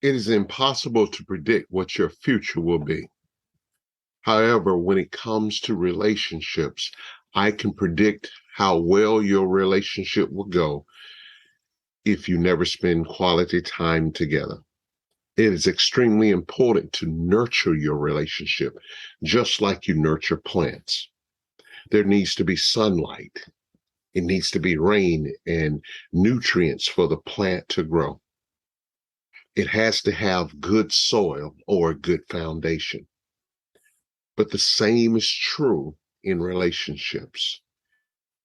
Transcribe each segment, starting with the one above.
It is impossible to predict what your future will be. However, when it comes to relationships, I can predict how well your relationship will go if you never spend quality time together. It is extremely important to nurture your relationship, just like you nurture plants. There needs to be sunlight. It needs to be rain and nutrients for the plant to grow. It has to have good soil or a good foundation. But the same is true in relationships.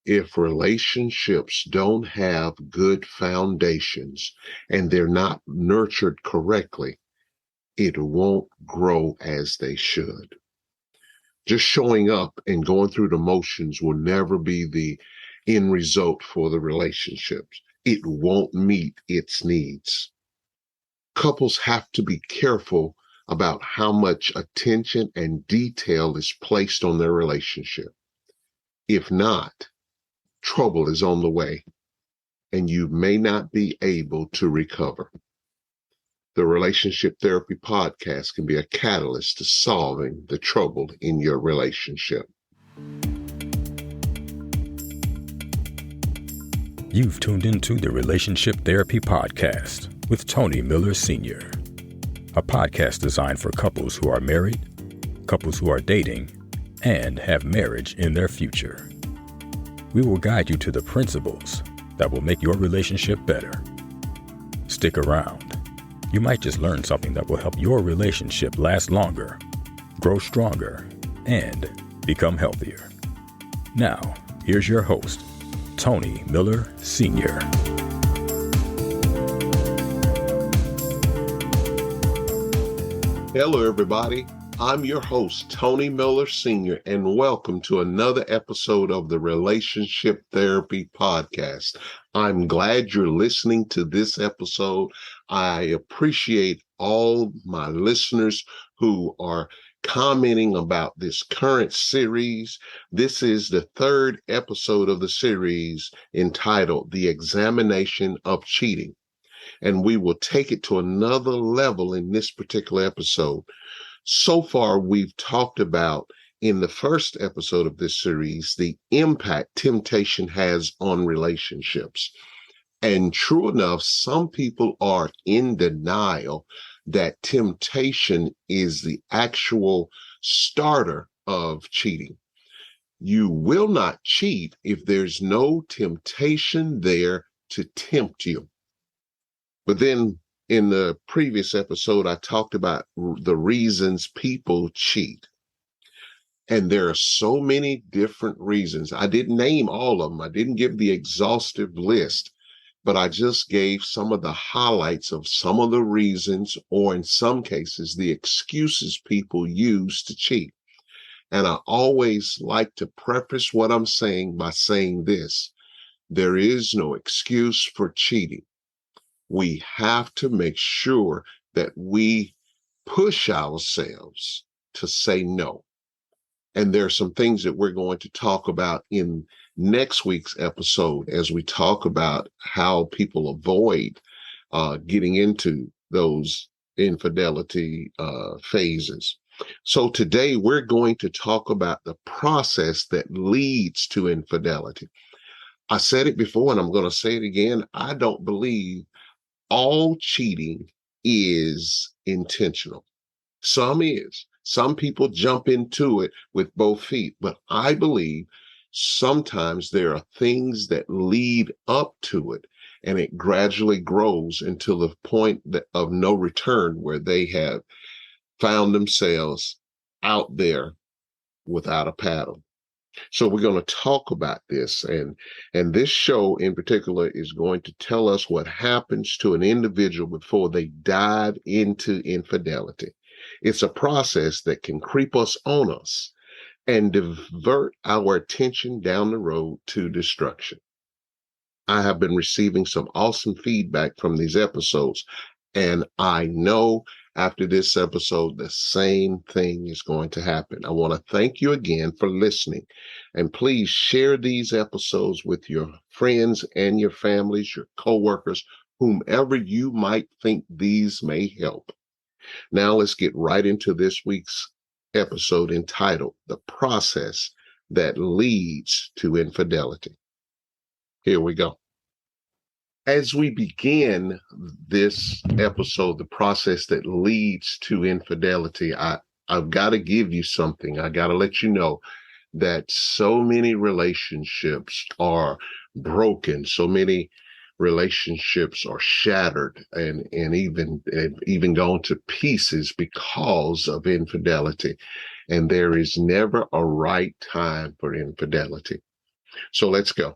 If relationships don't have good foundations and they're not nurtured correctly, it won't grow as they should. Just showing up and going through the motions will never be the end result for the relationships. It won't meet its needs. Couples have to be careful about how much attention and detail is placed on their relationship. If not, trouble is on the way, and you may not be able to recover. The Relationship Therapy Podcast can be a catalyst to solving the trouble in your relationship. You've tuned into the Relationship Therapy Podcast with Tony Miller Sr., a podcast designed for couples who are married, couples who are dating, and have marriage in their future. We will guide you to the principles that will make your relationship better. Stick around. You might just learn something that will help your relationship last longer, grow stronger, and become healthier. Now, here's your host, Tony Miller Sr. Hello, everybody. I'm your host, Tony Miller Sr., and welcome to another episode of the Relationship Therapy Podcast. I'm glad you're listening to this episode. I appreciate all my listeners who are commenting about this current series. This is the third episode of the series entitled The Examination of Cheating. And we will take it to another level in this particular episode. So far, we've talked about in the first episode of this series, the impact temptation has on relationships. And true enough, some people are in denial that temptation is the actual starter of cheating. You will not cheat if there's no temptation there to tempt you. But then in the previous episode, I talked about the reasons people cheat. And there are so many different reasons. I didn't name all of them. I didn't give the exhaustive list, but I just gave some of the highlights of some of the reasons, or in some cases, the excuses people use to cheat. And I always like to preface what I'm saying by saying this: there is no excuse for cheating. We have to make sure that we push ourselves to say no. And there are some things that we're going to talk about in next week's episode as we talk about how people avoid getting into those infidelity phases. So today we're going to talk about the process that leads to infidelity. I said it before and I'm going to say it again. I don't believe all cheating is intentional. Some is. Some people jump into it with both feet, but I believe sometimes there are things that lead up to it, and it gradually grows until the point of no return where they have found themselves out there without a paddle. So we're going to talk about this, and this show in particular is going to tell us what happens to an individual before they dive into infidelity. It's a process that can creep us on us and divert our attention down the road to destruction. I have been receiving some awesome feedback from these episodes, and I know after this episode, the same thing is going to happen. I want to thank you again for listening, and please share these episodes with your friends and your families, your coworkers, whomever you might think these may help. Now let's get right into this week's episode entitled The Process That Leads to Infidelity. Here we go. As we begin this episode, The Process That Leads to Infidelity, I've got to give you something. I got to let you know that so many relationships are broken. So many relationships are shattered and even gone to pieces because of infidelity. And there is never a right time for infidelity. So let's go.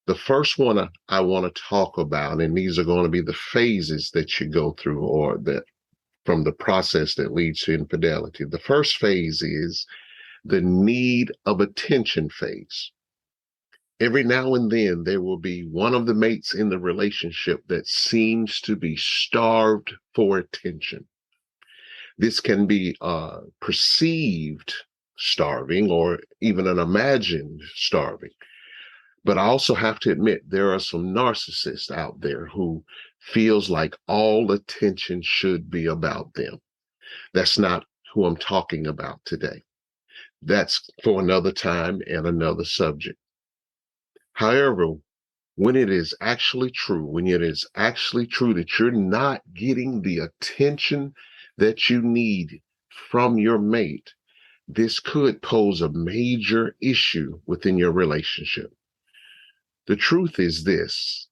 The first one I want to talk about, and these are going to be the phases that you go through or that from the process that leads to infidelity. The first phase is the need of attention phase. Every now and then, there will be one of the mates in the relationship that seems to be starved for attention. This can be perceived starving or even an imagined starving. But I also have to admit, there are some narcissists out there who feels like all attention should be about them. That's not who I'm talking about today. That's for another time and another subject. However, when it is actually true that you're not getting the attention that you need from your mate, this could pose a major issue within your relationship. The truth is this: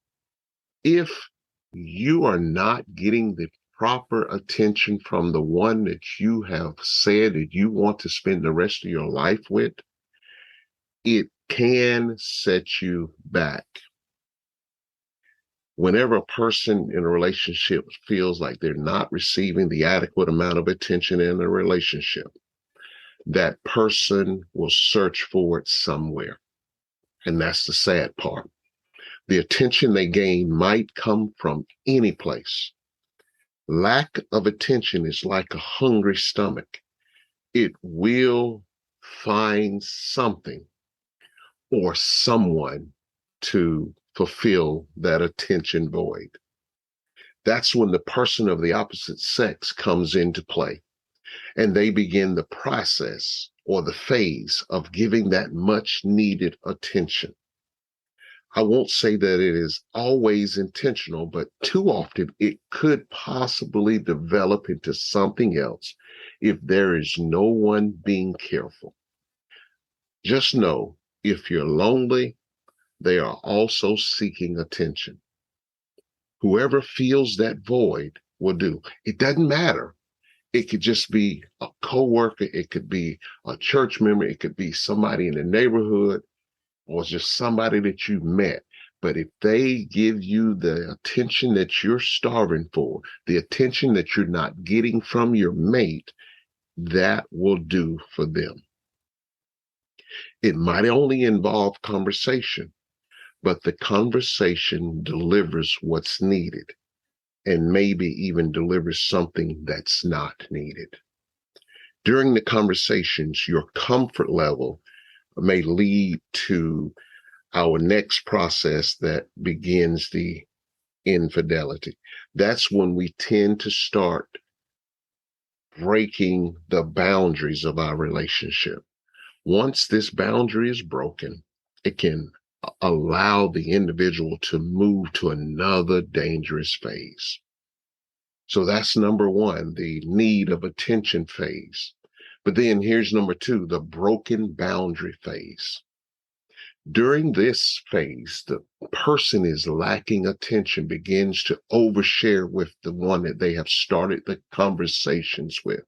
if you are not getting the proper attention from the one that you have said that you want to spend the rest of your life with, it can set you back. Whenever a person in a relationship feels like they're not receiving the adequate amount of attention in a relationship, that person will search for it somewhere. And that's the sad part. The attention they gain might come from any place. Lack of attention is like a hungry stomach. It will find something or someone to fulfill that attention void. That's when the person of the opposite sex comes into play, and they begin the process or the phase of giving that much needed attention. I won't say that it is always intentional, but too often it could possibly develop into something else if there is no one being careful. Just know, if you're lonely, they are also seeking attention. Whoever feels that void will do. It doesn't matter. It could just be a coworker. It could be a church member. It could be somebody in the neighborhood or just somebody that you met. But if they give you the attention that you're starving for, the attention that you're not getting from your mate, that will do for them. It might only involve conversation, but the conversation delivers what's needed and maybe even delivers something that's not needed. During the conversations, your comfort level may lead to our next process that begins the infidelity. That's when we tend to start breaking the boundaries of our relationship. Once this boundary is broken, it can allow the individual to move to another dangerous phase. So that's number one, the need of attention phase. But then here's number two, the broken boundary phase. During this phase, the person is lacking attention, begins to overshare with the one that they have started the conversations with.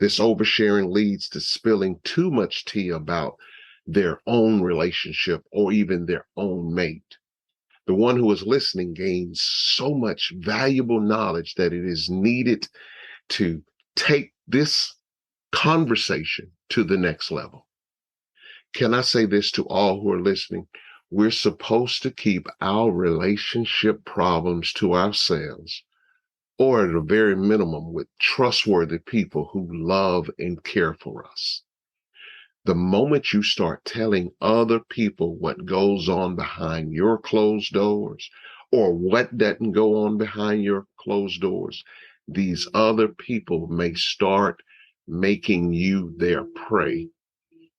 This oversharing leads to spilling too much tea about their own relationship or even their own mate. The one who is listening gains so much valuable knowledge that it is needed to take this conversation to the next level. Can I say this to all who are listening? We're supposed to keep our relationship problems to ourselves, or at a very minimum with trustworthy people who love and care for us. The moment you start telling other people what goes on behind your closed doors, or what doesn't go on behind your closed doors, these other people may start making you their prey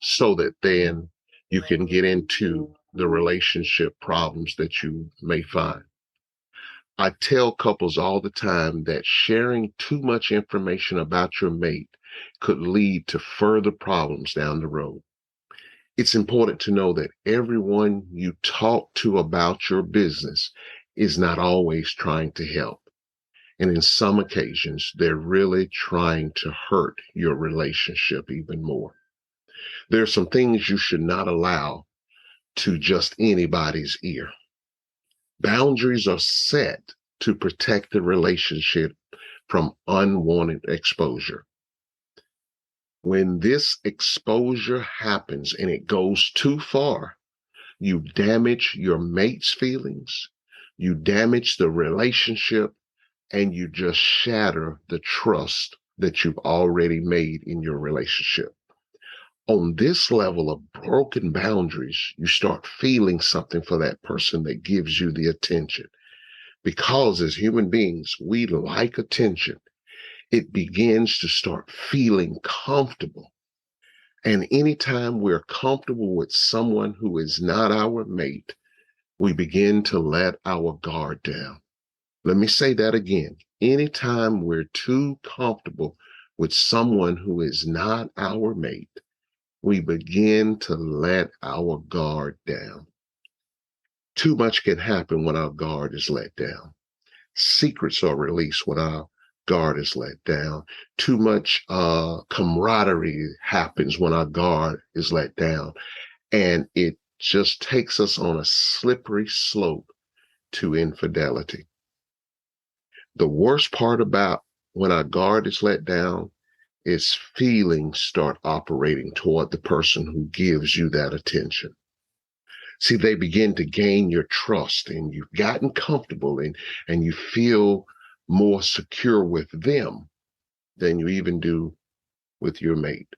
so that then you can get into the relationship problems that you may find. I tell couples all the time that sharing too much information about your mate could lead to further problems down the road. It's important to know that everyone you talk to about your business is not always trying to help. And in some occasions, they're really trying to hurt your relationship even more. There are some things you should not allow to just anybody's ear. Boundaries are set to protect the relationship from unwanted exposure. When this exposure happens and it goes too far, you damage your mate's feelings, you damage the relationship, and you just shatter the trust that you've already made in your relationship. On this level of broken boundaries, you start feeling something for that person that gives you the attention. Because as human beings, we like attention. It begins to start feeling comfortable. And anytime we're comfortable with someone who is not our mate, we begin to let our guard down. Let me say that again. Anytime we're too comfortable with someone who is not our mate, we begin to let our guard down. Too much can happen when our guard is let down. Secrets are released when our guard is let down. Too much camaraderie happens when our guard is let down. And it just takes us on a slippery slope to infidelity. The worst part about when our guard is let down is feelings start operating toward the person who gives you that attention. See, they begin to gain your trust and you've gotten comfortable and you feel more secure with them than you even do with your mate.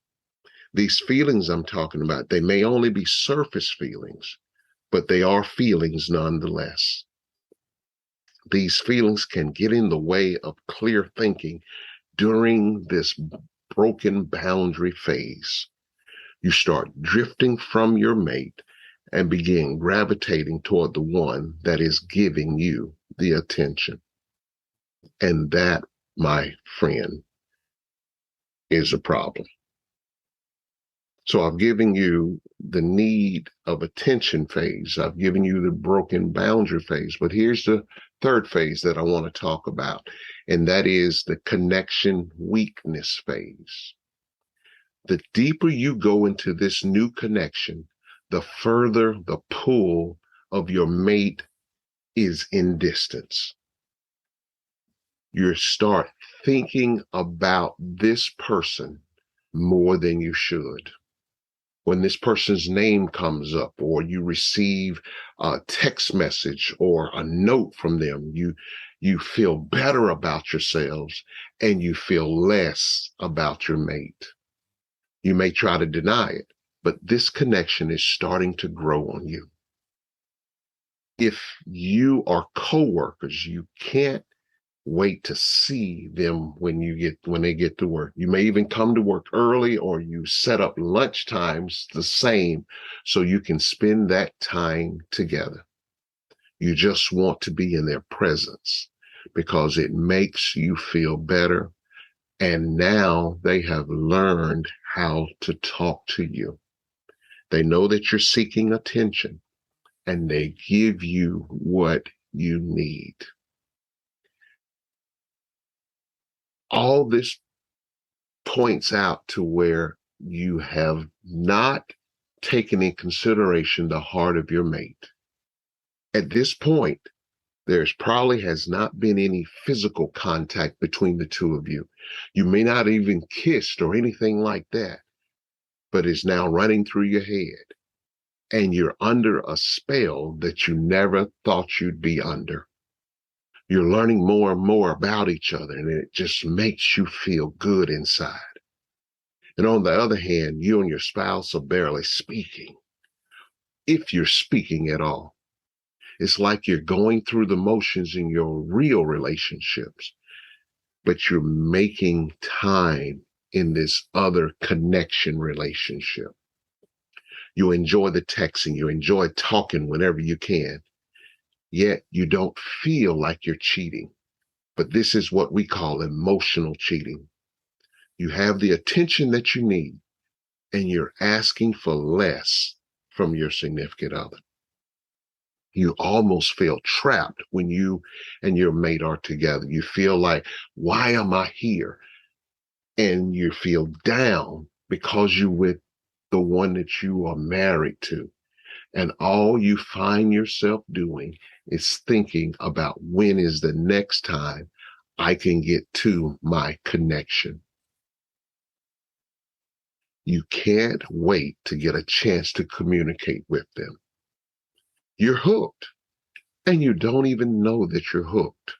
These feelings I'm talking about, they may only be surface feelings, but they are feelings nonetheless. These feelings can get in the way of clear thinking during this broken boundary phase. You start drifting from your mate and begin gravitating toward the one that is giving you the attention. And that, my friend, is a problem. So I've given you the need of attention phase. I've given you the broken boundary phase. But here's the third phase that I want to talk about, and that is the connection weakness phase. The deeper you go into this new connection, the further the pull of your mate is in distance. You start thinking about this person more than you should. When this person's name comes up or you receive a text message or a note from them, you feel better about yourselves and you feel less about your mate. You may try to deny it, but this connection is starting to grow on you. If you are coworkers, you can't wait to see them when they get to work. You may even come to work early or you set up lunch times the same so you can spend that time together. You just want to be in their presence because it makes you feel better. And now they have learned how to talk to you. They know that you're seeking attention and they give you what you need. All this points out to where you have not taken in consideration the heart of your mate. At this point, there's probably has not been any physical contact between the two of you. You may not even kissed or anything like that, but it's now running through your head. And you're under a spell that you never thought you'd be under. You're learning more and more about each other, and it just makes you feel good inside. And on the other hand, you and your spouse are barely speaking, if you're speaking at all. It's like you're going through the motions in your real relationships, but you're making time in this other connection relationship. You enjoy the texting, you enjoy talking whenever you can, yet you don't feel like you're cheating. But this is what we call emotional cheating. You have the attention that you need, and you're asking for less from your significant other. You almost feel trapped when you and your mate are together. You feel like, why am I here? And you feel down because you're with the one that you are married to. And all you find yourself doing is thinking about when is the next time I can get to my connection. You can't wait to get a chance to communicate with them. You're hooked, and you don't even know that you're hooked.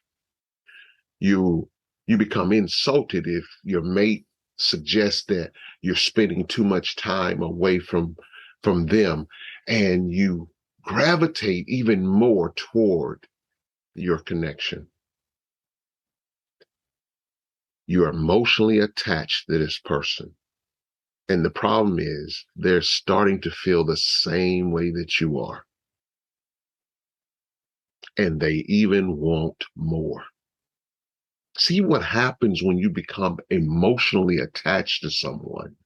You you become insulted if your mate suggests that you're spending too much time away from them, and you gravitate even more toward your connection. You're emotionally attached to this person. And the problem is they're starting to feel the same way that you are. And they even want more. See what happens when you become emotionally attached to someone?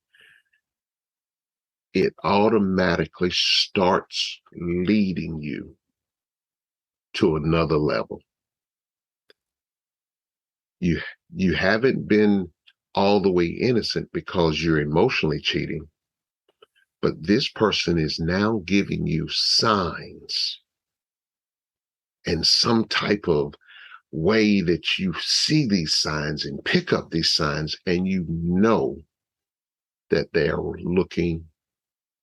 It automatically starts leading you to another level. You you haven't been all the way innocent because you're emotionally cheating, but this person is now giving you signs and some type of way that you see these signs and pick up these signs, and you know that they are looking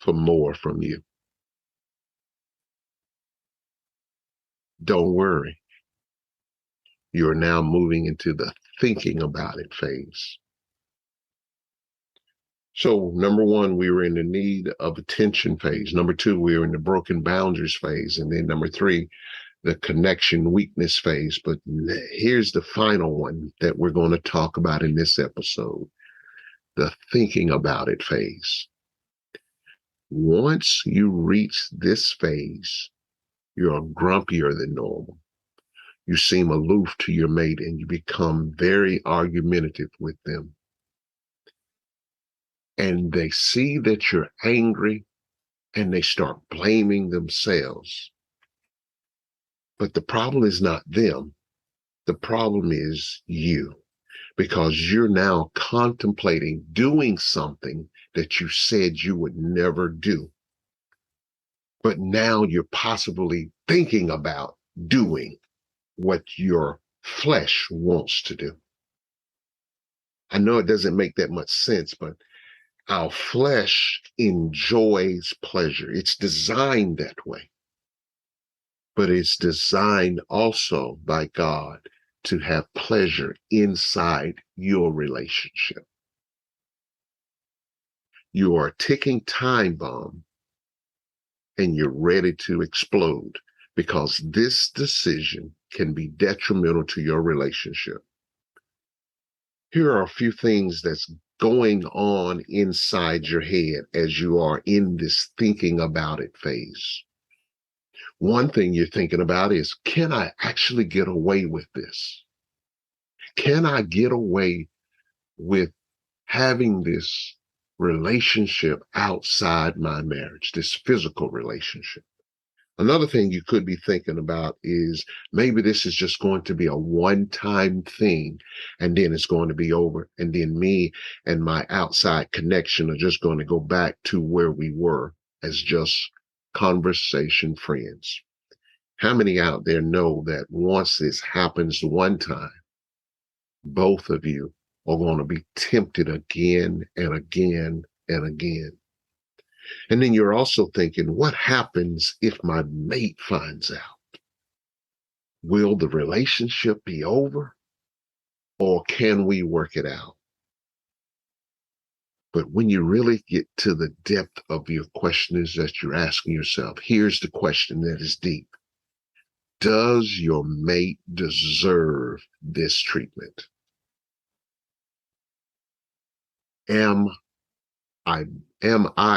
for more from you. Don't worry. You're now moving into the thinking about it phase. So, number one, we were in the need of attention phase. Number two, we were in the broken boundaries phase. And then number three, the connection weakness phase. But here's the final one that we're going to talk about in this episode, the thinking about it phase. Once you reach this phase, you're grumpier than normal. You seem aloof to your mate and you become very argumentative with them. And they see that you're angry and they start blaming themselves. But the problem is not them. The problem is you, because you're now contemplating doing something that you said you would never do. But now you're possibly thinking about doing what your flesh wants to do. I know it doesn't make that much sense, but our flesh enjoys pleasure. It's designed that way, but it's designed also by God to have pleasure inside your relationship. You are a ticking time bomb and you're ready to explode because this decision can be detrimental to your relationship. Here are a few things that's going on inside your head as you are in this thinking about it phase. One thing you're thinking about is, can I actually get away with this? Can I get away with having this relationship outside my marriage, this physical relationship? Another thing you could be thinking about is maybe this is just going to be a one-time thing and then it's going to be over. And then me and my outside connection are just going to go back to where we were as just conversation friends. How many out there know that once this happens one time, both of you are going to be tempted again and again and again? And then you're also thinking, what happens if my mate finds out? Will the relationship be over or can we work it out? But when you really get to the depth of your questions that you're asking yourself, here's the question that is deep. Does your mate deserve this treatment? Am I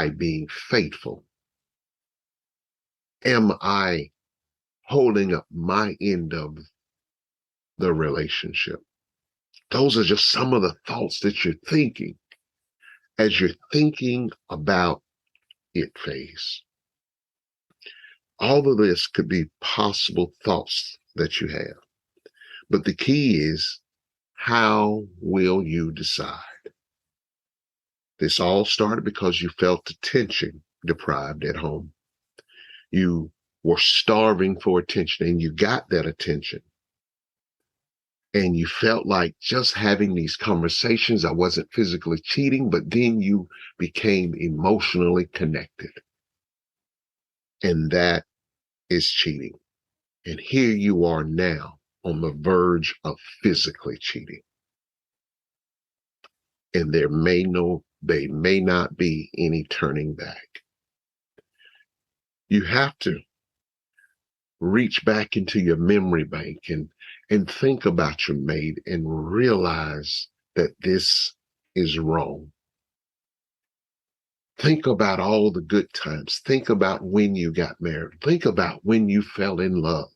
being faithful? Am I holding up my end of the relationship? Those are just some of the thoughts that you're thinking as you're thinking about it phase. All of this could be possible thoughts that you have. But the key is, how will you decide? This all started because you felt attention deprived at home. You were starving for attention and you got that attention. And you felt like just having these conversations, I wasn't physically cheating, but then you became emotionally connected. And that is cheating. And here you are now on the verge of physically cheating. And there may not be any turning back. You have to reach back into your memory bank and think about your mate and realize that this is wrong. Think about all the good times. Think about when you got married. Think about when you fell in love.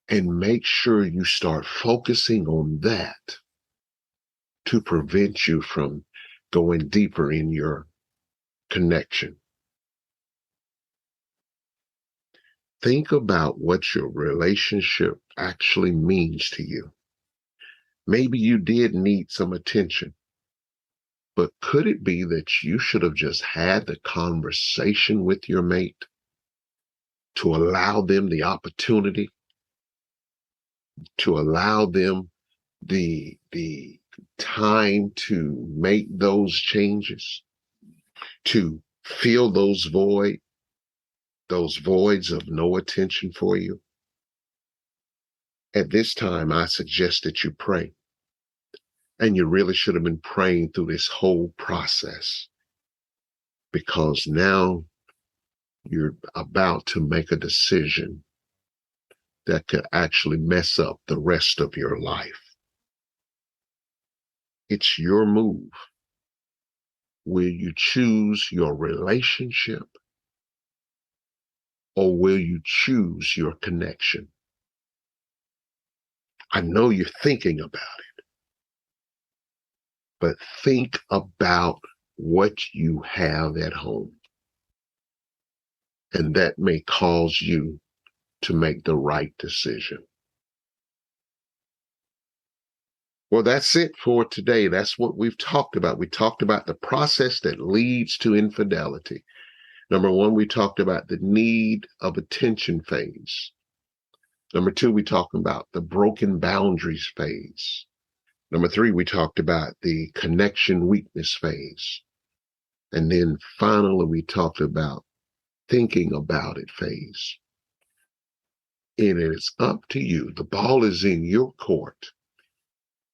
And make sure you start focusing on that to prevent you from going deeper in your connection. Think about what your relationship actually means to you. Maybe you did need some attention, but could it be that you should have just had the conversation with your mate to allow them the opportunity, to allow them the time to make those changes, to fill those voids of no attention for you? At this time, I suggest that you pray. And you really should have been praying through this whole process, because now you're about to make a decision that could actually mess up the rest of your life. It's your move. Will you choose your relationship, or will you choose your connection? I know you're thinking about it, but think about what you have at home. And that may cause you to make the right decision. Well, that's it for today. That's what we've talked about. We talked about the process that leads to infidelity. Number one, we talked about the need of attention phase. Number two, we talked about the broken boundaries phase. Number three, we talked about the connection weakness phase. And then finally, we talked about thinking about it phase. And it's up to you. The ball is in your court.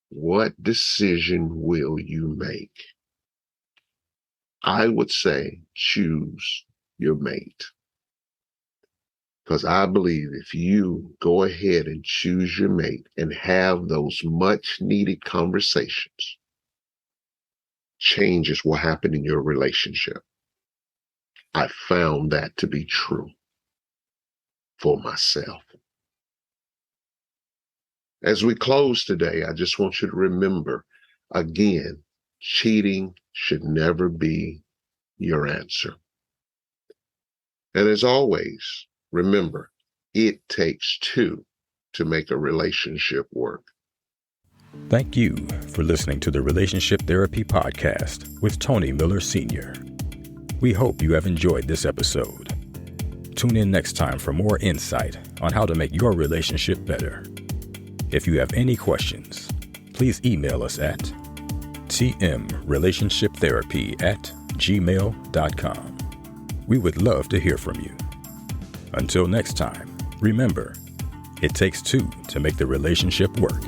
What decision will you make? I would say choose your mate. Because I believe if you go ahead and choose your mate and have those much needed conversations, changes will happen in your relationship. I found that to be true for myself. As we close today, I just want you to remember, again, cheating should never be your answer. And as always, remember, it takes two to make a relationship work. Thank you for listening to the Relationship Therapy Podcast with Tony Miller Sr. We hope you have enjoyed this episode. Tune in next time for more insight on how to make your relationship better. If you have any questions, please email us at tmrelationshiptherapy@gmail.com. We would love to hear from you. Until next time, remember, it takes two to make the relationship work.